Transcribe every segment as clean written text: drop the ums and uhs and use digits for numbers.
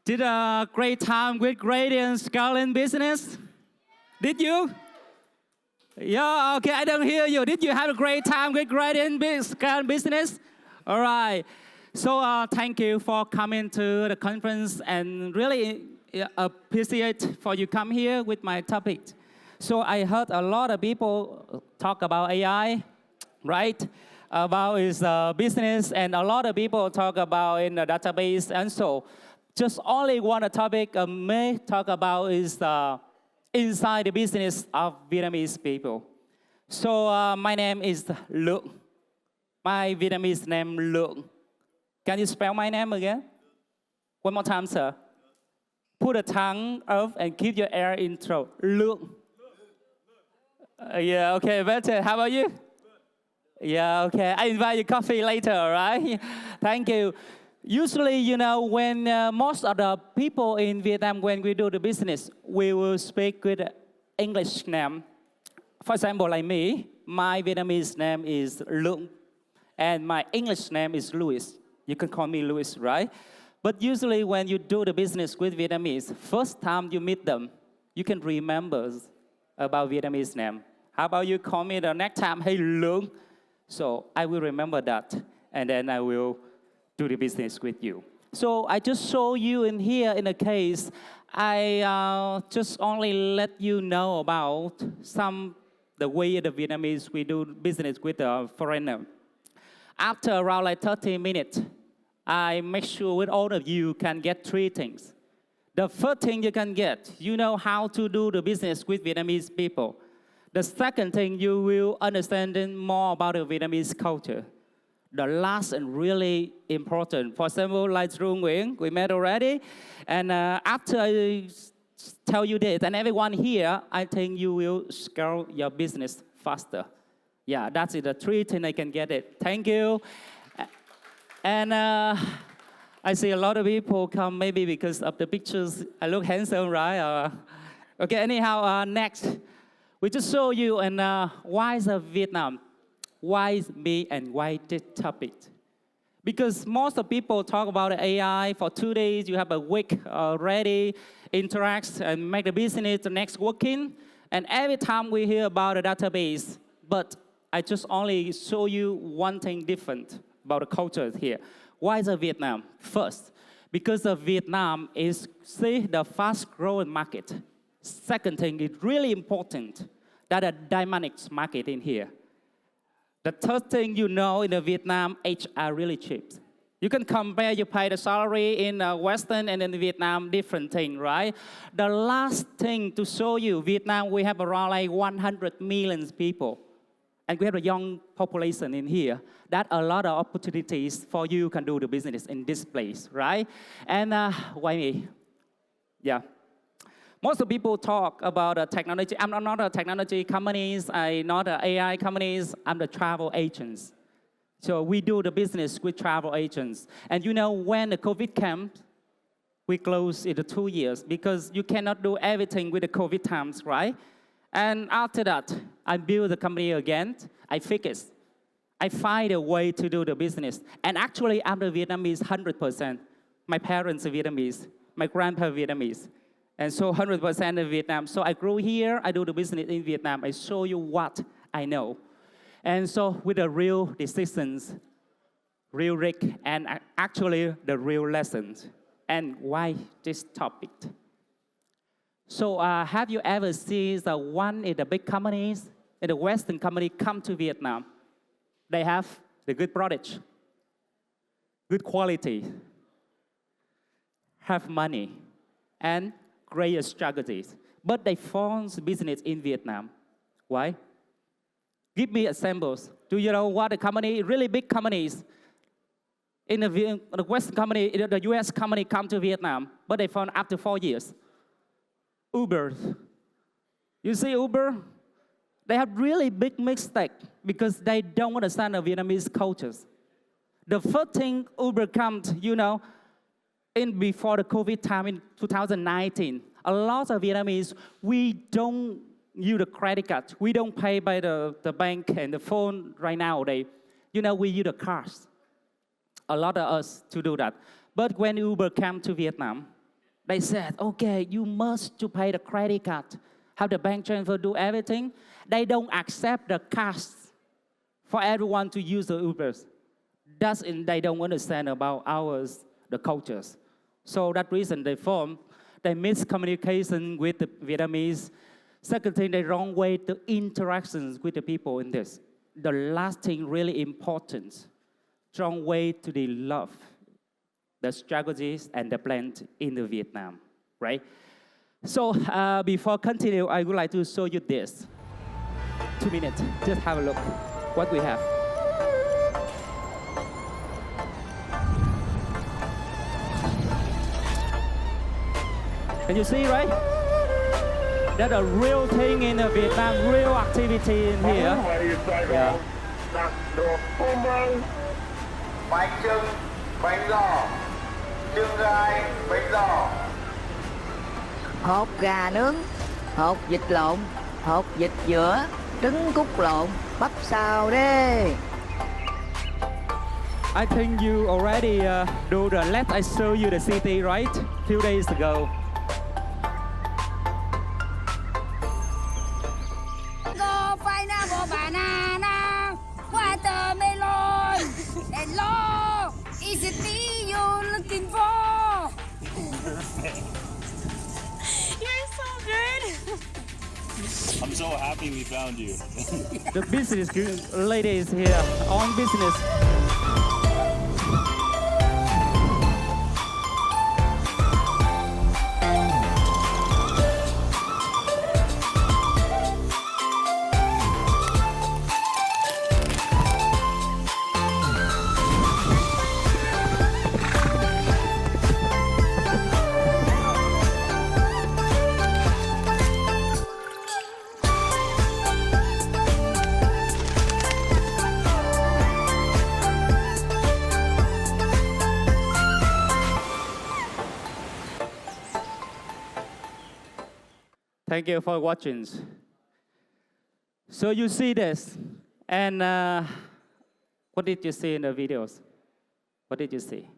Did a great time with Gradient Scarlet business? Did you? Yeah, okay, I don't hear you. Did you have a great time with Gradient Scarlet business? All right. So thank you for coming to the conference and really appreciate for you come here with my topic. So I heard a lot of people talk about AI, right? About its business, and a lot of people talk about in the database, and so just only one topic may talk about is inside the business of Vietnamese people. So my name is Luco. My Vietnamese name Luco. Can you spell my name again? One more time, sir. Put a tongue up and keep your air in throat. Luco. Yeah, okay, better. How about you? Yeah, okay. I invite you coffee later, all right? Thank you. Usually, you know, when most of the people in Vietnam, when we do the business, we will speak with English name. For example, like me, my Vietnamese name is Luc, and my English name is Louis. You can call me Louis, right? But usually, when you do the business with Vietnamese, first time you meet them, you can remember about Vietnamese name. How about you call me the next time, hey Luc? So I will remember that, and then I will do the business with you. So I just show you in here in a case, I just only let you know about the way the Vietnamese we do business with a foreigner. After around like 30 minutes, I make sure with all of you can get three things. The first thing you can get, you know how to do the business with Vietnamese people. The second thing, you will understand more about the Vietnamese culture. The last and really important, for example, like Trung Nguyễn, we met already. And after I tell you this, and everyone here, I think you will scale your business faster. Yeah, that's it, the three things I can get it. Thank you. And I see a lot of people come maybe because of the pictures. I look handsome, right? Okay, anyhow, next. We just show you and why is Vietnam? Why is me and why this topic? Because most of people talk about AI for 2 days. You have a week already, interact and make the business the next working. And every time we hear about a database, but I just only show you one thing different about the culture here. Why is Vietnam? First, because Vietnam is the fast growing market. Second thing, it's really important that a dynamic market in here. The third thing you know in Vietnam, HR really cheap. You can compare, you pay the salary in Western and in Vietnam, different thing, right? The last thing to show you, Vietnam, we have around like 100 million people. And we have a young population in here. That a lot of opportunities for you can do the business in this place, right? And why me? Yeah. Most of people talk about technology. I'm not a technology companies. I'm not an AI companies. I'm the travel agents. So we do the business with travel agents. And you know, when the COVID came, we closed it 2 years because you cannot do everything with the COVID times, right? And after that, I build the company again. I fix it. I find a way to do the business. And actually, I'm the Vietnamese 100%. My parents are Vietnamese. My grandpa Vietnamese. And so 100% in Vietnam. So I grew here, I do the business in Vietnam. I show you what I know. And so with the real decisions, real risk, and actually the real lessons. And why this topic? So have you ever seen the one in the big companies, in the Western company come to Vietnam? They have the good product, good quality, have money, and great strategies, but they form business in Vietnam. Why? Give me examples. Do you know what the company, really big companies, in the Western company, the US company come to Vietnam, but they found after 4 years. Uber. You see Uber? They have really big mistake because they don't understand the Vietnamese cultures. The first thing Uber comes, you know, before the COVID time in 2019, a lot of Vietnamese, we don't use the credit card. We don't pay by the bank and the phone right now. You know, we use the cars. A lot of us to do that. But when Uber came to Vietnam, They said, okay, you must to pay the credit card, have the bank transfer, do everything. They don't accept the cash for everyone to use the Ubers. They don't understand about ours, the cultures. So that reason they miscommunication with the Vietnamese. Second thing, the wrong way to interactions with the people in this. The last thing really important, strong way to the love, the strategies and the plans in the Vietnam, right? So before continue, I would like to show you this. 2 minutes, just have a look what we have. Can you see, right? That's a real thing in Vietnam, real activity in here. Yeah. Bánh trưng, bánh giò, trứng gai, bánh giò. Hột gà nướng, hột vịt lộn, hột vịt dữa, trứng cút lộn, bắp xào đi. I think you already do the I show you the city, right? Few days ago. Go pineapple, banana, watermelon. Hello, is it me you're looking for? You're so good. I'm so happy we found you. The business lady is here on business. Thank you for watching. So you see this, and what did you see in the videos? What did you see?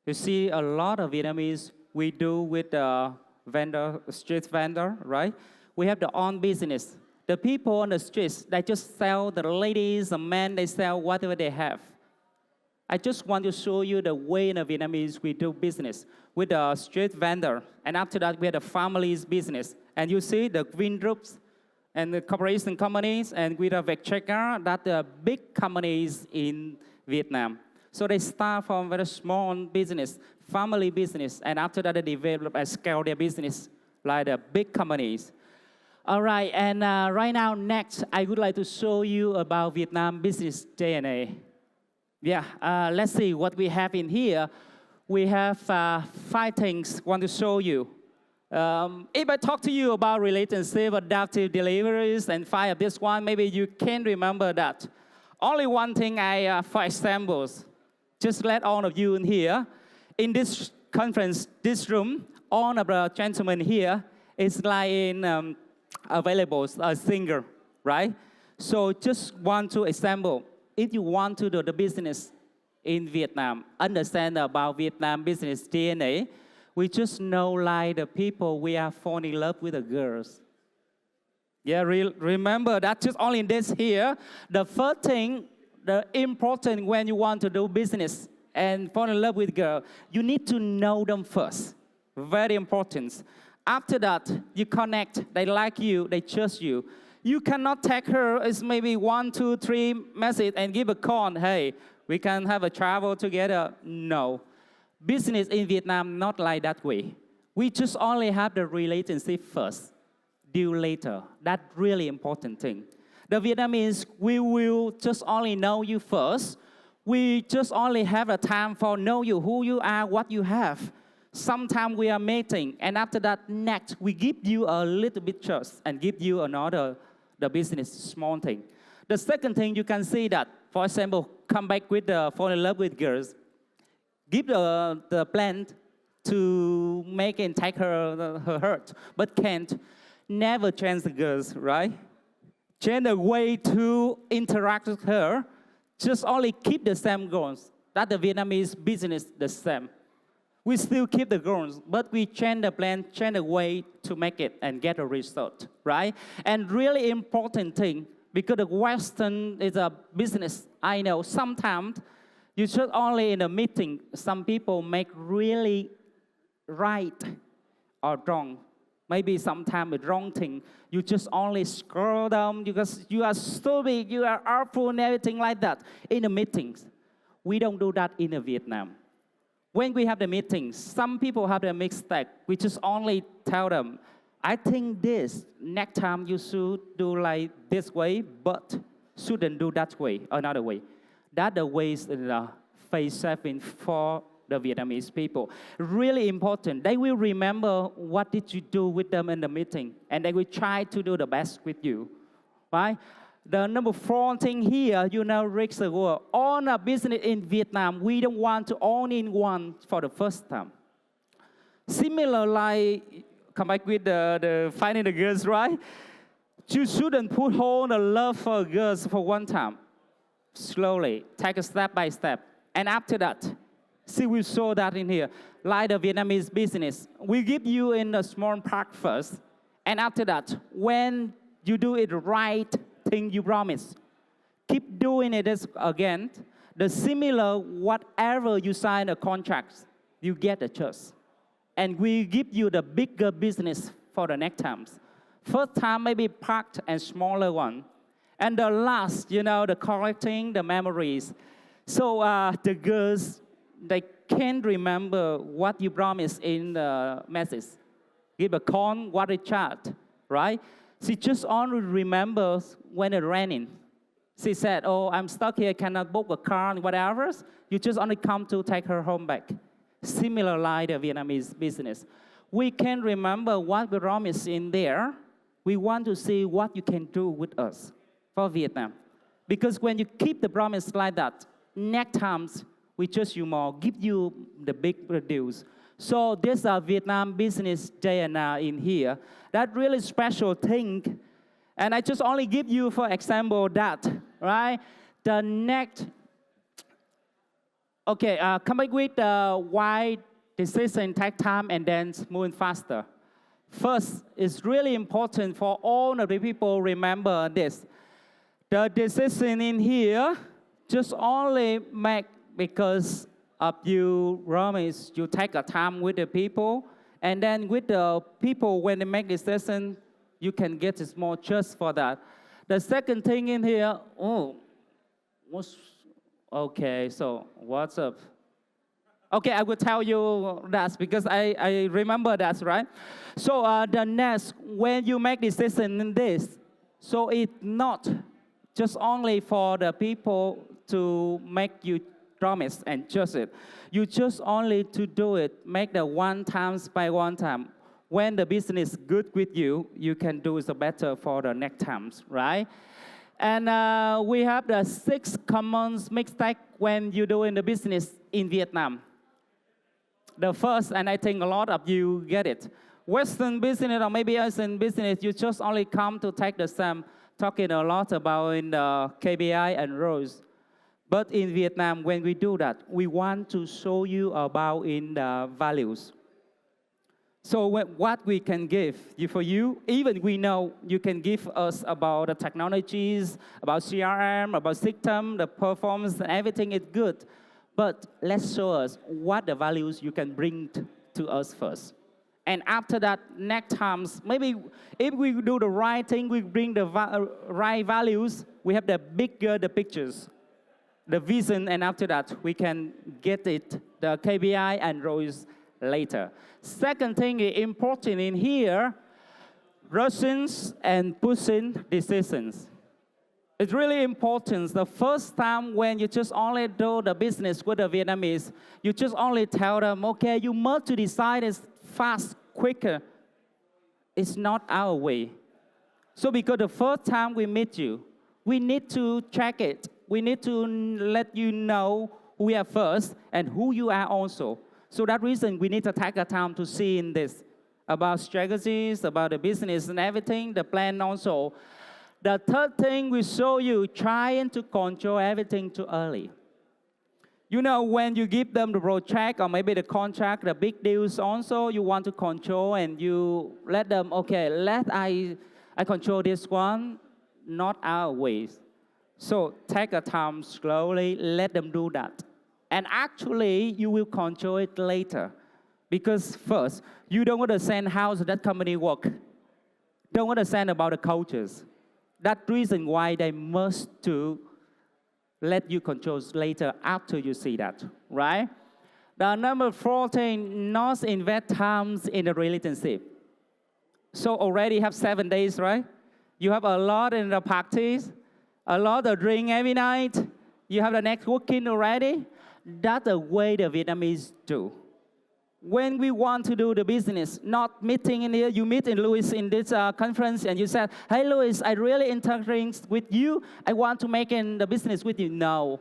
You see a lot of Vietnamese we do with the street vendor, right? We have the own business. The people on the streets, they just sell, the ladies, the men, they sell whatever they have. I just want to show you the way in the Vietnamese we do business with the street vendor. And after that, we have the family's business. And you see the green groups and the corporation companies, and with the Vietchecker, that the big companies in Vietnam. So they start from very small business, family business, and after that, they develop and scale their business like the big companies. All right, and right now, next, I would like to show you about Vietnam business DNA. Yeah, let's see what we have in here. We have 5 things I want to show you. If I talk to you about relationship, adaptive deliveries, and 5 of this one, maybe you can remember that. Only one thing for examples, just let all of you in here, in this conference, this room, all of the gentlemen here is like in available, a singer, right? So just want to example. If you want to do the business in Vietnam, understand about Vietnam business DNA, we just know like the people we are falling in love with the girls. Yeah, remember that just only in this here. The first thing, the important when you want to do business and fall in love with girl, you need to know them first. Very important. After that, you connect, they like you, they trust you. You cannot take her as maybe 1, 2, 3 message and give a call. Hey, we can have a travel together. No. Business in Vietnam, not like that way. We just only have the relationship first, deal later. That's really important thing. The Vietnamese, we will just only know you first. We just only have a time for know you, who you are, what you have. Sometimes we are meeting, and after that, next, we give you a little bit trust and give you another the business small thing. The second thing you can see that, for example, come back with fall in love with girls. Give the plan to make and take her hurt, but can't. Never change the girls, right? Change the way to interact with her. Just only keep the same goals. That the Vietnamese business the same. We still keep the goals, but we change the plan, change the way to make it and get a result, right? And really important thing, because the Western is a business, I know sometimes you should only in a meeting, some people make really right or wrong. Maybe sometimes the wrong thing. You just only scroll down because you are stupid, you are awful and everything like that in the meetings. We don't do that in Vietnam. When we have the meetings, some people have the mistake. We just only tell them, I think this, next time you should do like this way, but shouldn't do that way, another way. That's the ways in the face saving for the Vietnamese people. Really important. They will remember what did you do with them in the meeting, and they will try to do the best with you, right? The number 4 thing here, reach the world. Own a business in Vietnam, we don't want to own in one for the first time. Similar like, come back with the finding the girls, right? You shouldn't put all the love for girls for one time. Slowly, take a step by step. And after that, see, we saw that in here. Like the Vietnamese business, we give you in a small part first. And after that, when you do it right, thing you promise. Keep doing it again. The similar, whatever you sign a contract, you get a trust. And we give you the bigger business for the next times. First time maybe part and smaller one. And the last, the collecting the memories. So the girls, they can't remember what you promised in the message. Give a call, what a chat, right? She just only remembers when it's raining. She said, oh, I'm stuck here, cannot book a car and whatever. You just only come to take her home back. Similar like the Vietnamese business. We can remember what we promised in there. We want to see what you can do with us for Vietnam. Because when you keep the promise like that, next times we trust you more, give you the big produce. So this is Vietnam business DNA in here. That really special thing. And I just only give you, for example, that, right? The next, okay, come back with why decision take time and then move faster. First, it's really important for all of the people remember this. The decision in here just only make because of you promise you take a time with the people, and then with the people when they make decision, you can get a small trust for that. The second thing in here, okay, so what's up? Okay, I will tell you that because I remember that, right? So the next, when you make decision in this, so it's not just only for the people to make you promise and trust it. You just only to do it, make the one times by one time. When the business is good with you, you can do it better for the next times, right? And we have the 6 common mistakes when you do in the business in Vietnam. The first, and I think a lot of you get it. Western business or maybe Asian business, you just only come to take the same, talking a lot about in the KPI and roles. But in Vietnam, when we do that, we want to show you about in the values. So what we can give you for you, even we know you can give us about the technologies, about CRM, about system, the performance, and everything is good. But let's show us what the values you can bring to us first. And after that, next times, maybe if we do the right thing, we bring the right values, we have the bigger the pictures, the vision, and after that, we can get it, the KPI and roles later. Second thing is important in here, rushing and pushing decisions. It's really important. The first time when you just only do the business with the Vietnamese, you just only tell them, okay, you must to decide it fast, quicker. It's not our way. So because the first time we meet you, we need to check it. We need to let you know who we are first and who you are also. So that reason we need to take a time to see in this about strategies, about the business and everything, the plan also. The third thing we show you, trying to control everything too early. You know, when you give them the project or maybe the contract, the big deals also, you want to control and you let them, okay, I control this one, not our ways. So take a time slowly, let them do that. And actually, you will control it later. Because first, you don't understand how that company works. Don't understand about the cultures. That's the reason why they must to let you control later after you see that, right? The number 14, not invest times in the relationship. So already have 7 days, right? You have a lot in the parties, a lot of drink every night. You have the networking already. That's the way the Vietnamese do. When we want to do the business, not meeting in here, you meet in Louis in this conference and you said, hey Louis, I really interested with you. I want to make in the business with you. No,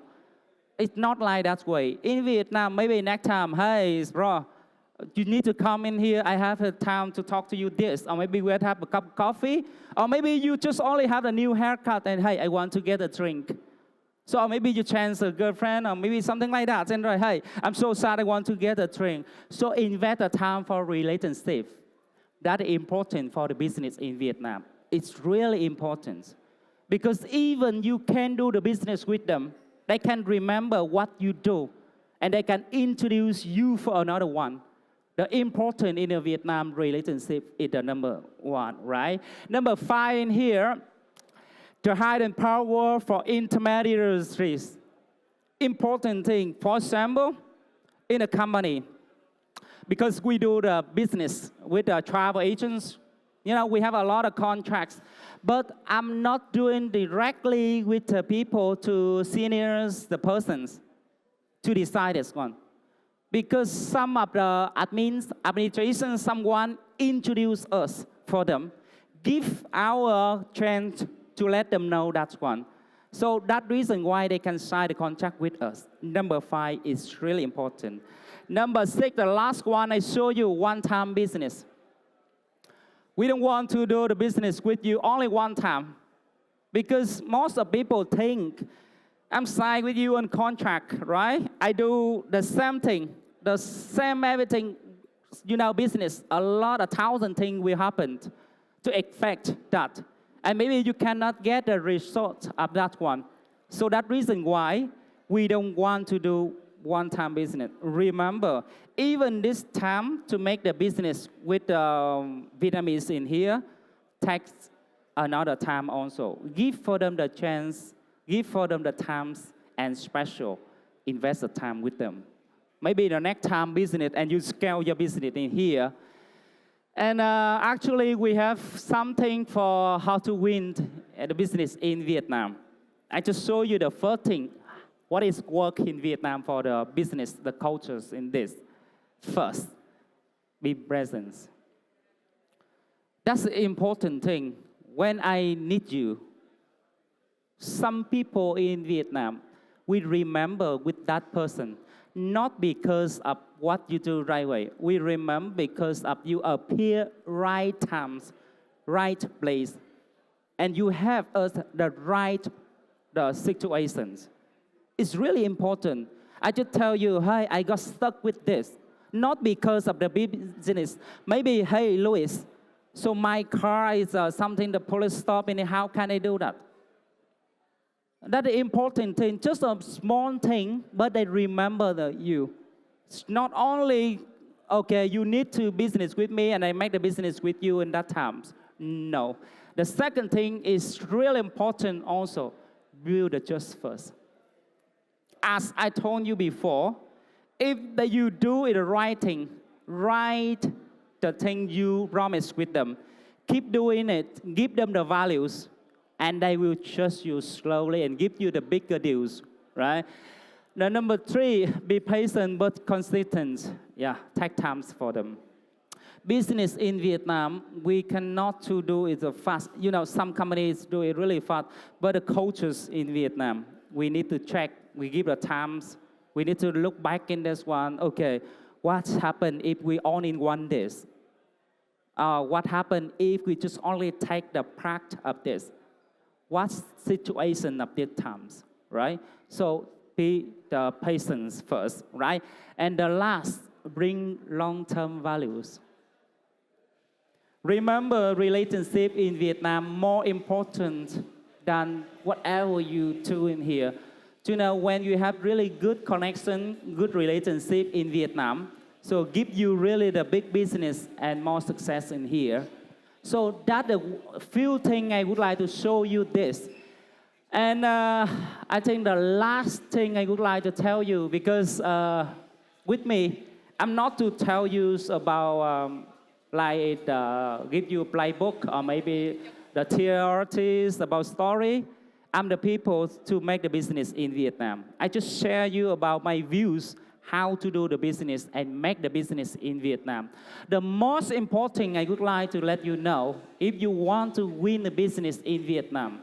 it's not like that way. In Vietnam, maybe next time, hey bro, you need to come in here. I have a time to talk to you this. Or maybe we'll have a cup of coffee. Or maybe you just only have a new haircut and hey, I want to get a drink. So maybe you chance a girlfriend or maybe something like that. And like, hey, I'm so sad I want to get a drink. So invest the time for relationship. That is important for the business in Vietnam. It's really important. Because even you can do the business with them, they can remember what you do. And they can introduce you for another one. The important in a Vietnam relationship is the number 1, right? Number 5 in here, the hidden power for intermediaries. Important thing, for example, in a company, because we do the business with the travel agents, you know, we have a lot of contracts, but I'm not doing directly with the people to seniors, the persons, to decide this one. Because some of the administration, someone introduce us for them, give our chance to let them know that one. So that reason why they can sign the contract with us. Number 5 is really important. Number 6, the last one I show you, one-time business. We don't want to do the business with you only one time. Because most of people think, I'm signed with you on contract, right? I do the same thing, the same everything, you know, business. A lot, 1,000 things will happen to expect that. And maybe you cannot get the result of that one. So that reason why we don't want to do one-time business. Remember, even this time to make the business with Vietnamese in here takes another time also. Give for them the chance, give for them the times and special. Invest the time with them. Maybe the next time business and you scale your business in here. And actually, we have something for how to win the business in Vietnam. I just show you the first thing. What is work in Vietnam for the business, the cultures in this? First, be present. That's the important thing. When I need you, some people in Vietnam, we remember with that person. Not because of what you do right away. We remember because of you appear right times, right place. And you have the right situations. It's really important. I just tell you, hey, I got stuck with this. Not because of the business. Maybe, hey, Louis, so my car is something the police stop and how can I do that? That's the important thing, just a small thing, but they remember you. It's not only, okay, you need to business with me and I make the business with you in that times. No. The second thing is really important also, build the trust first. As I told you before, if you do it the right thing, right the thing you promised with them, keep doing it, give them the values, and they will trust you slowly and give you the bigger deals, right? The number 3, be patient but consistent. Yeah, take time for them. Business in Vietnam, we cannot to do it fast. You know, some companies do it really fast, but the cultures in Vietnam, we need to check. We give the times. We need to look back in this one. Okay, what happened if we only want this? What happened if we just only take the part of this? What situation of these times, right? So the patience first, right? And the last, bring long-term values. Remember, relationship in Vietnam more important than whatever you do in here. You know, when you have really good connection, good relationship in Vietnam, so give you really the big business and more success in here. So that's a few things I would like to show you this. And I think the last thing I would like to tell you, because with me, I'm not to tell you about give you a playbook or maybe the theories about story. I'm the people to make the business in Vietnam. I just share you about my views how to do the business and make the business in Vietnam. The most important thing I would like to let you know, if you want to win the business in Vietnam,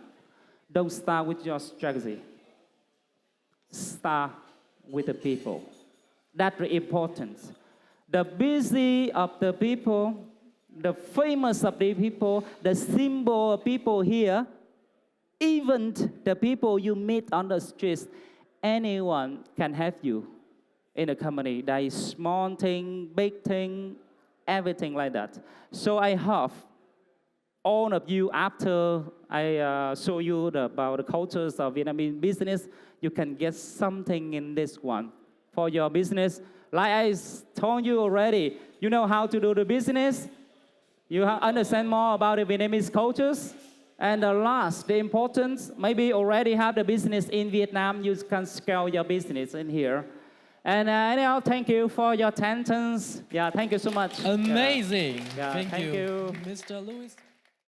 don't start with your strategy. Start with the people. That's very important. The busy of the people, the famous of the people, the simple people here, even the people you meet on the streets, anyone can help you in a company. There is small thing, big thing, everything like that. So I hope all of you, after I show you about the cultures of Vietnamese business, you can get something in this one for your business. Like I told you already, you know how to do the business. You understand more about the Vietnamese cultures. And the last, the importance, maybe already have the business in Vietnam, you can scale your business in here. And anyhow, thank you for your attention. Yeah, thank you so much. Amazing. Yeah, thank thank you. Mr. Louis.